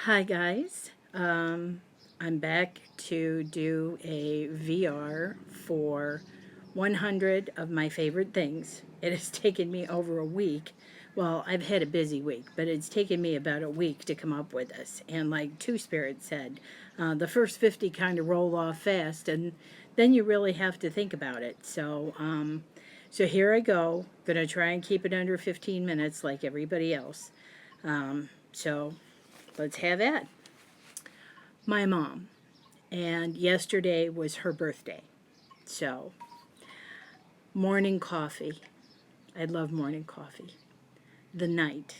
Hi guys, I'm back to do a VR for 100 of my favorite things. It has taken me over a week. Well, I've had a busy week, but it's taken me about a week to come up with this. And like Two Spirit said, the first 50 kind of roll off fast, and then you really have to think about it. So here I go. Gonna try and keep it under 15 minutes like everybody else. So let's have at my mom. And yesterday was her birthday. So, morning coffee. I love morning coffee. The night.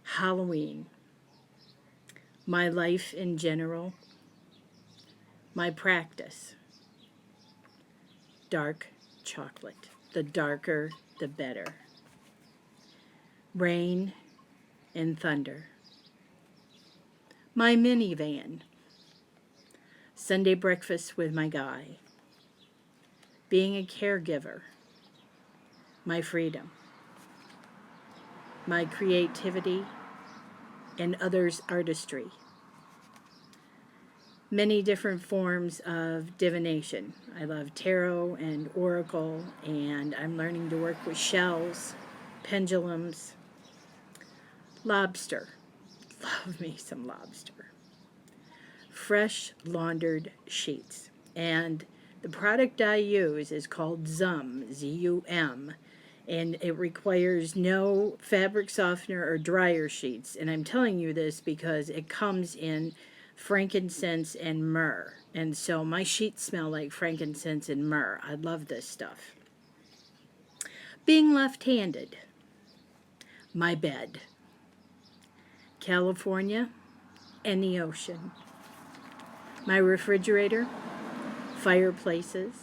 Halloween. My life in general. My practice. Dark chocolate. The darker, the better. Rain and thunder. My minivan. Sunday breakfast with my guy. Being a caregiver. My freedom. My creativity and others' artistry. Many different forms of divination. I love tarot and oracle, and I'm learning to work with shells, pendulums, lobster. Love me some lobster. Fresh laundered sheets. And the product I use is called Zum, Z-U-M, and it requires no fabric softener or dryer sheets. And I'm telling you this because it comes in frankincense and myrrh. And so my sheets smell like frankincense and myrrh. I love this stuff. Being left-handed. My bed. California and the ocean. My refrigerator. Fireplaces.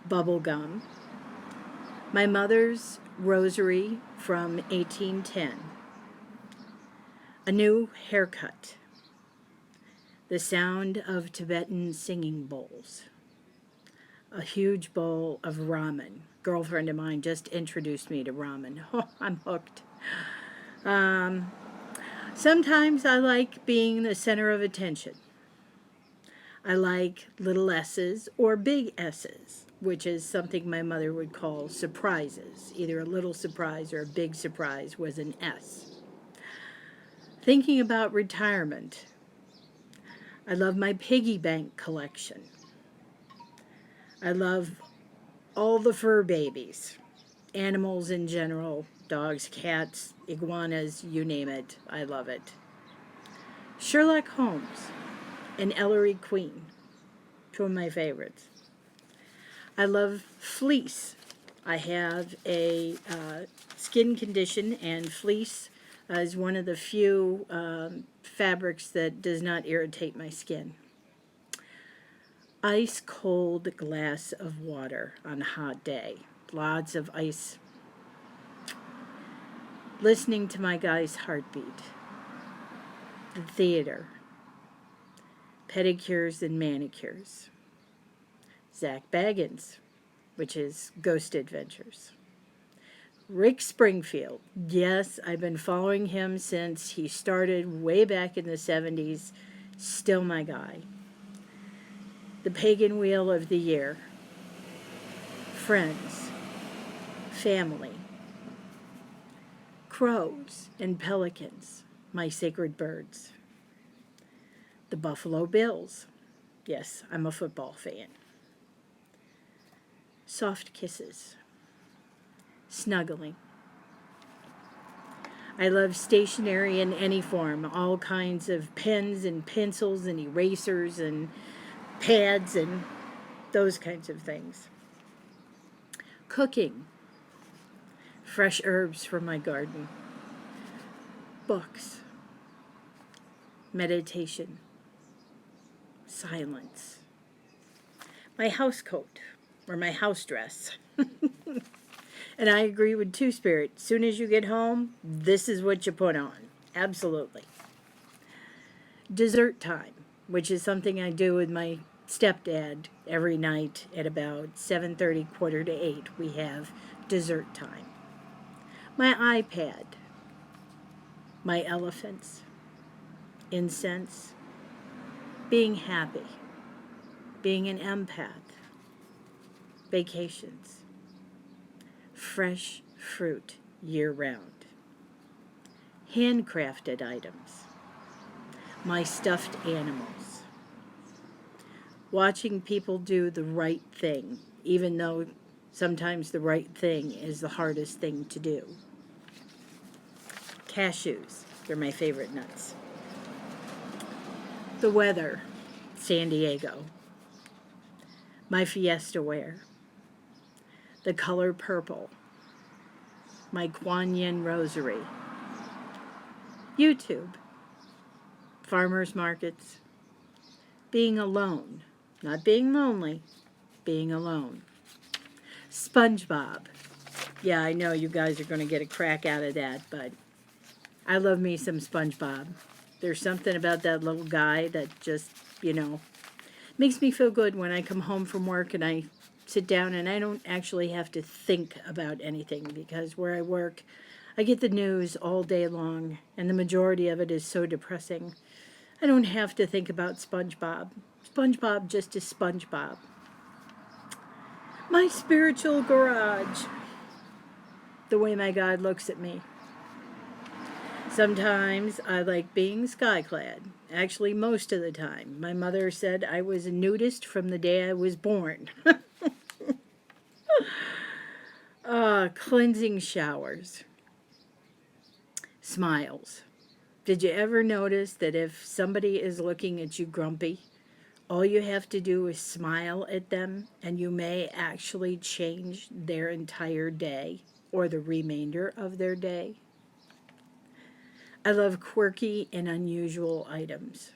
Bubble gum. My mother's rosary from 1810. A new haircut. The sound of Tibetan singing bowls. A huge bowl of ramen. Girlfriend of mine just introduced me to ramen. Oh, I'm hooked. Sometimes I like being the center of attention. I like little S's or big S's, which is something my mother would call surprises. Either a little surprise or a big surprise was an S. Thinking about retirement. I love my piggy bank collection. I love all the fur babies, animals in general, dogs, cats, iguanas, you name it. I love it. Sherlock Holmes and Ellery Queen, two of my favorites. I love fleece. I have a skin condition, and fleece is one of the few fabrics that does not irritate my skin. Ice cold glass of water on a hot day. Lots of ice. Listening to my guy's heartbeat. The theater. Pedicures and manicures. Zach Baggins, which is Ghost Adventures. Rick Springfield. Yes, I've been following him since he started way back in the 70s. Still my guy. The Pagan Wheel of the Year. Friends. Family. Crows and pelicans, my sacred birds. The Buffalo Bills. Yes, I'm a football fan. Soft kisses. Snuggling. I love stationery in any form, all kinds of pens and pencils and erasers and pads and those kinds of things. Cooking. Fresh herbs from my garden. Books. Meditation. Silence. My house coat, or my house dress. And I agree with Two Spirit. As soon as you get home, this is what you put on. Absolutely. Dessert time, which is something I do with my stepdad every night at about 7:30, quarter to 8. We have dessert time. My iPad. My elephants. incense, being happy, being an empath, vacations, fresh fruit year-round, handcrafted items, my stuffed animals, watching people do the right thing, even though sometimes the right thing is the hardest thing to do. Cashews, they're my favorite nuts. The weather, San Diego. My Fiesta wear. The color purple. My Kuan Yin rosary. YouTube. Farmers markets. Being alone. Not being lonely. Being alone. SpongeBob. Yeah, I know you guys are going to get a crack out of that, but I love me some SpongeBob. There's something about that little guy that just, makes me feel good when I come home from work and I sit down and I don't actually have to think about anything, because where I work, I get the news all day long and the majority of it is so depressing. I don't have to think about SpongeBob. SpongeBob just is SpongeBob. My spiritual garage. The way my God looks at me. Sometimes I like being skyclad. Actually, most of the time. My mother said I was a nudist from the day I was born. Cleansing showers. Smiles. Did you ever notice that if somebody is looking at you grumpy, all you have to do is smile at them and you may actually change their entire day or the remainder of their day? I love quirky and unusual items.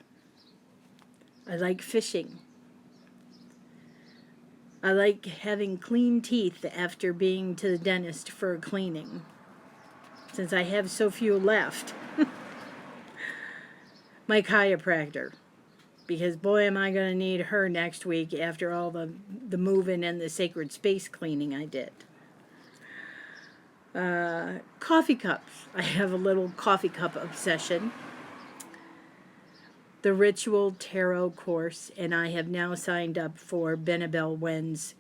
I like fishing. I like having clean teeth after being to the dentist for a cleaning, since I have so few left. My chiropractor, because boy am I going to need her next week after all the moving and the sacred space cleaning I did. Coffee cups. I have a little coffee cup obsession. The Ritual Tarot course, and I have now signed up for Benabel Wen's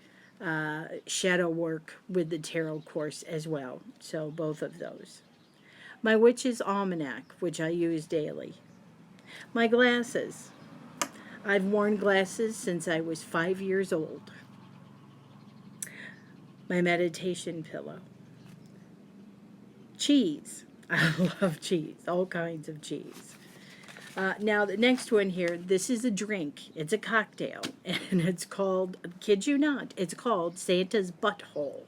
shadow work with the tarot course as well. So both of those. My Witch's Almanac, which I use daily. My glasses. I've worn glasses since I was 5 years old. My meditation pillow. Cheese. I love cheese, all kinds of cheese. Now, the next one here, this is a drink. It's a cocktail, and it's called, kid you not, it's called Santa's Butthole.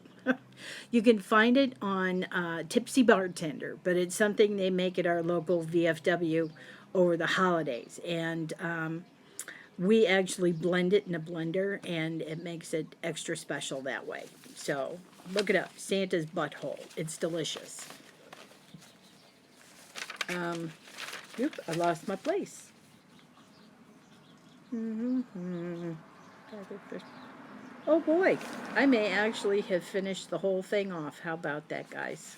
You can find it on Tipsy Bartender, but it's something they make at our local VFW over the holidays. And we actually blend it in a blender, and it makes it extra special that way. So look it up, Santa's Butthole. It's delicious. Oop, I lost my place. Oh boy, I may actually have finished the whole thing off. How about that, guys?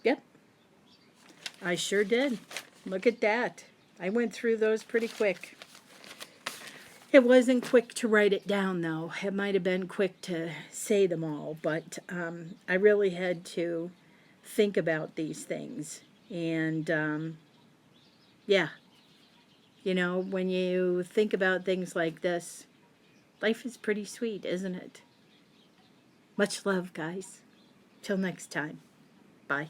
Yep, I sure did. Look at that. I went through those pretty quick. It wasn't quick to write it down, though. It might have been quick to say them all, but I really had to think about these things. And yeah, when you think about things like this, life is pretty sweet, isn't it? Much love, guys. Till next time. Bye.